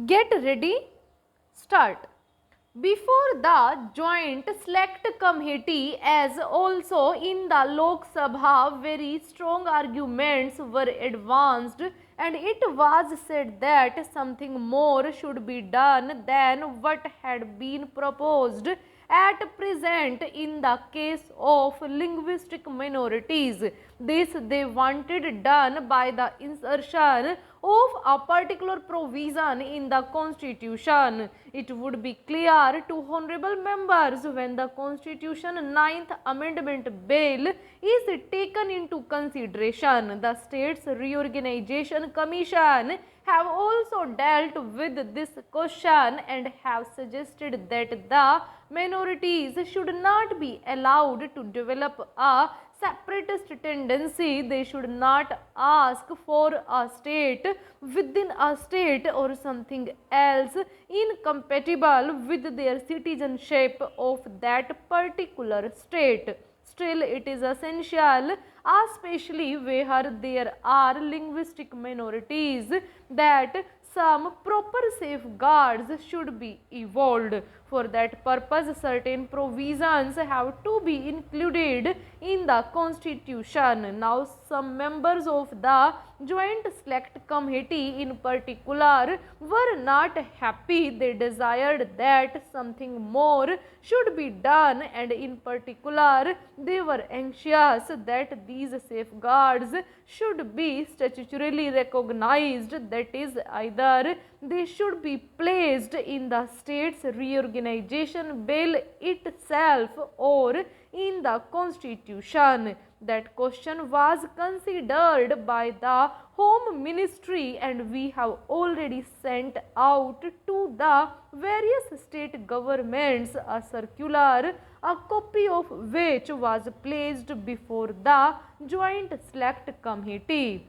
Get ready, start. Before the Joint Select Committee, as also in the Lok Sabha, very strong arguments were advanced, and it was said that something more should be done than what had been proposed at present in the case of linguistic minorities. This they wanted done by the insertion of a particular provision in the constitution. It would be clear to honorable members when the constitution 9th amendment bill is taken into consideration. The states reorganization commission have also dealt with this question and have suggested that the minorities should not be allowed to develop a separatist tendency. They should not ask for a state within a state or something else incompatible with their citizenship of that particular state. Still, it is essential, especially where there are linguistic minorities, that some proper safeguards should be evolved. For that purpose, certain provisions have to be included in the constitution. Now, some members of the Joint Select Committee in particular were not happy. They desired that something more should be done, and in particular they were anxious that these safeguards should be statutorily recognized, that is, either they should be placed in the state's reorganization bill itself or in the constitution. That question was considered by the Home Ministry, and we have already sent out to the various state governments a circular, a copy of which was placed before the Joint Select Committee.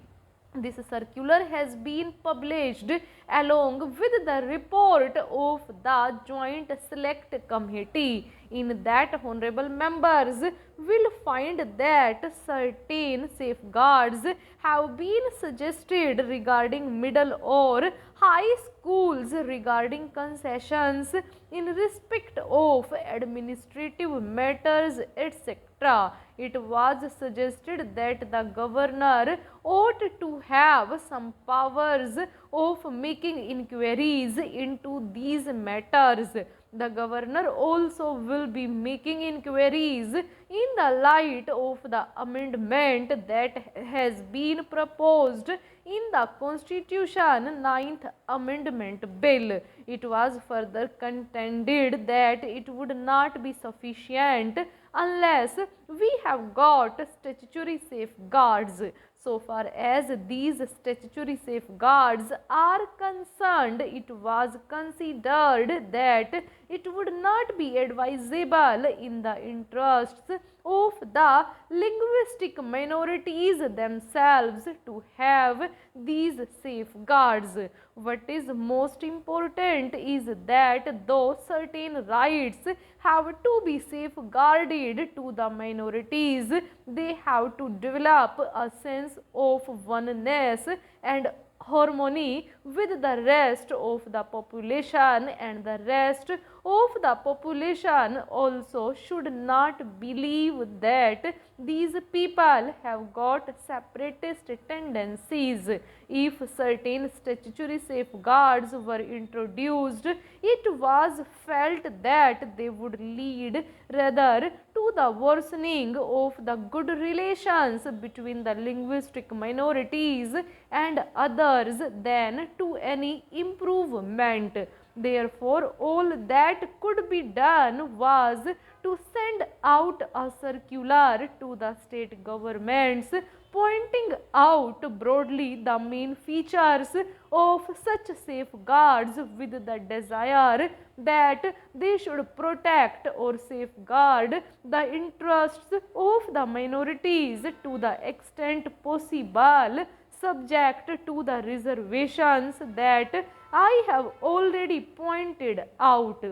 This circular has been published along with the report of the Joint Select Committee. In that, honorable members will find that certain safeguards have been suggested regarding middle or high schools, regarding concessions in respect of administrative matters, etc. It was suggested that the governor ought to have some powers of making inquiries into these matters. The governor also will be making inquiries in the light of the amendment that has been proposed in the Constitution 9th Amendment Bill. It was further contended that it would not be sufficient unless we have got statutory safeguards. So far as these statutory safeguards are concerned, it was considered that it would not be advisable in the interests of the linguistic minorities themselves to have these safeguards. What is most important is that though certain rights have to be safeguarded to the minorities, they have to develop a sense of oneness and harmony with the rest of the population, and the rest of the population also should not believe that these people have got separatist tendencies. If certain statutory safeguards were introduced, it was felt that they would lead rather to the worsening of the good relations between the linguistic minorities and others than to any improvement. Therefore, all that could be done was to send out a circular to the state governments pointing out broadly the main features of such safeguards with the desire that they should protect or safeguard the interests of the minorities to the extent possible, subject to the reservations that I have already pointed out.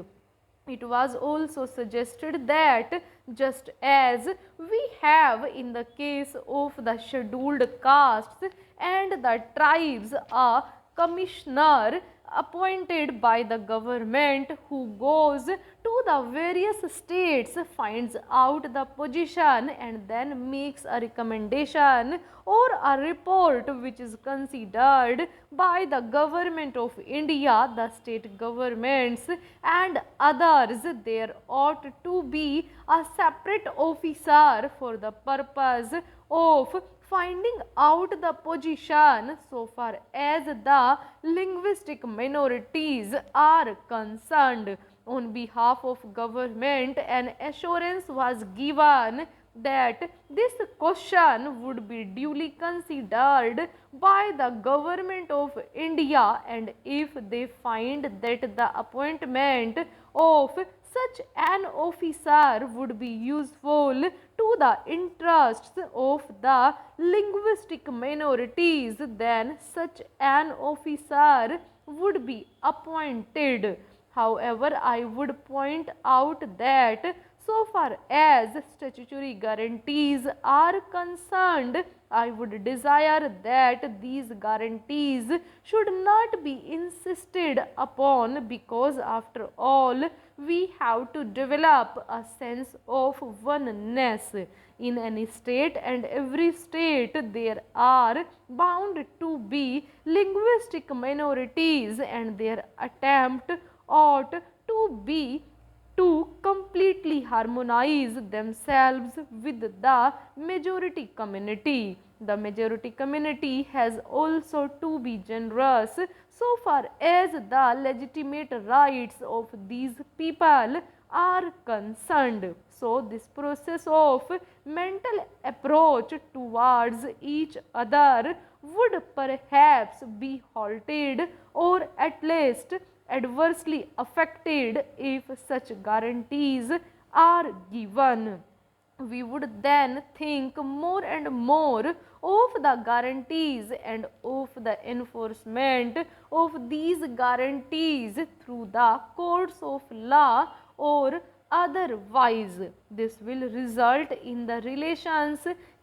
It was also suggested that just as we have in the case of the scheduled castes and the tribes a commissioner appointed by the government, who goes to the various states, finds out the position and then makes a recommendation or a report which is considered by the government of India, the state governments and others. There ought to be a separate officer for the purpose of finding out the position so far as the linguistic minorities are concerned. On behalf of government, an assurance was given that this question would be duly considered by the government of India, and if they find that the appointment of such an officer would be useful to the interests of the linguistic minorities, then such an officer would be appointed. However, I would point out that so far as statutory guarantees are concerned, I would desire that these guarantees should not be insisted upon, because after all we have to develop a sense of oneness in any state, and every state there are bound to be linguistic minorities, and their attempt ought to be to completely harmonize themselves with the majority community. The majority community has also to be generous so far as the legitimate rights of these people are concerned. So, this process of mental approach towards each other would perhaps be halted or at least adversely affected if such guarantees are given. We would then think more and more of the guarantees and of the enforcement of these guarantees through the courts of law or otherwise. This will result in the relations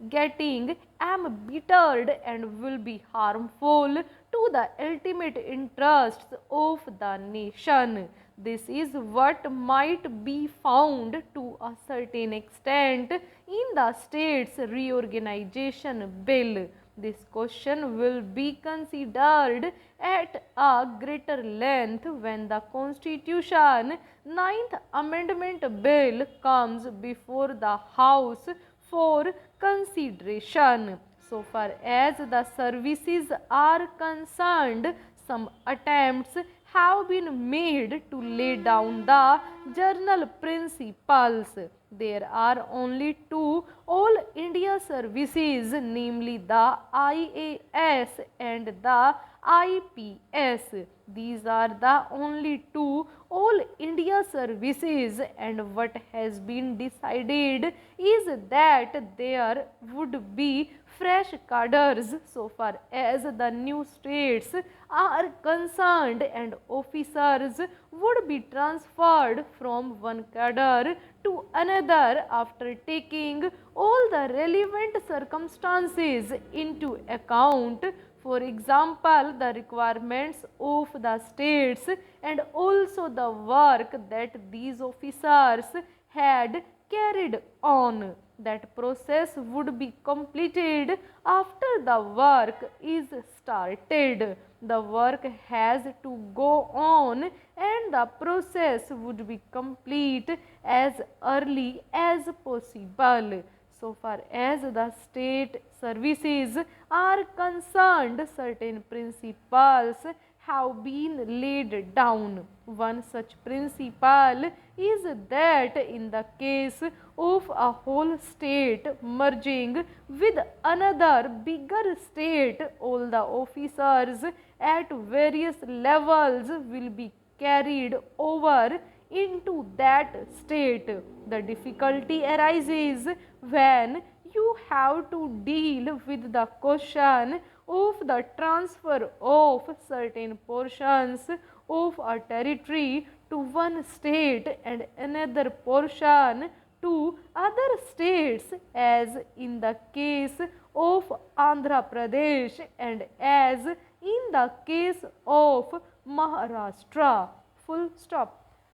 getting embittered and will be harmful to the ultimate interests of the nation. This is what might be found to a certain extent in the states reorganization bill. This question will be considered at a greater length when the Constitution 9th Amendment Bill comes before the House for consideration. So far as the services are concerned, some attempts have been made to lay down the general principles. There are only two All India services, namely the IAS and the IPS. These are the only two All India services, and what has been decided is that there would be fresh cadres so far as the new states are concerned, and officers would be transferred from one cadre to another after taking all the relevant circumstances into account. For example, the requirements of the states and also the work that these officers had carried on. That process would be completed after the work is started. The work has to go on and the process would be complete as early as possible. So far as the state services are concerned, certain principles have been laid down. One such principle is that in the case of a whole state merging with another bigger state, all the officers at various levels will be carried over into that state. The difficulty arises when you have to deal with the question of the transfer of certain portions of a territory to one state and another portion to other states, as in the case of Andhra Pradesh and as in the case of Maharashtra. Full stop.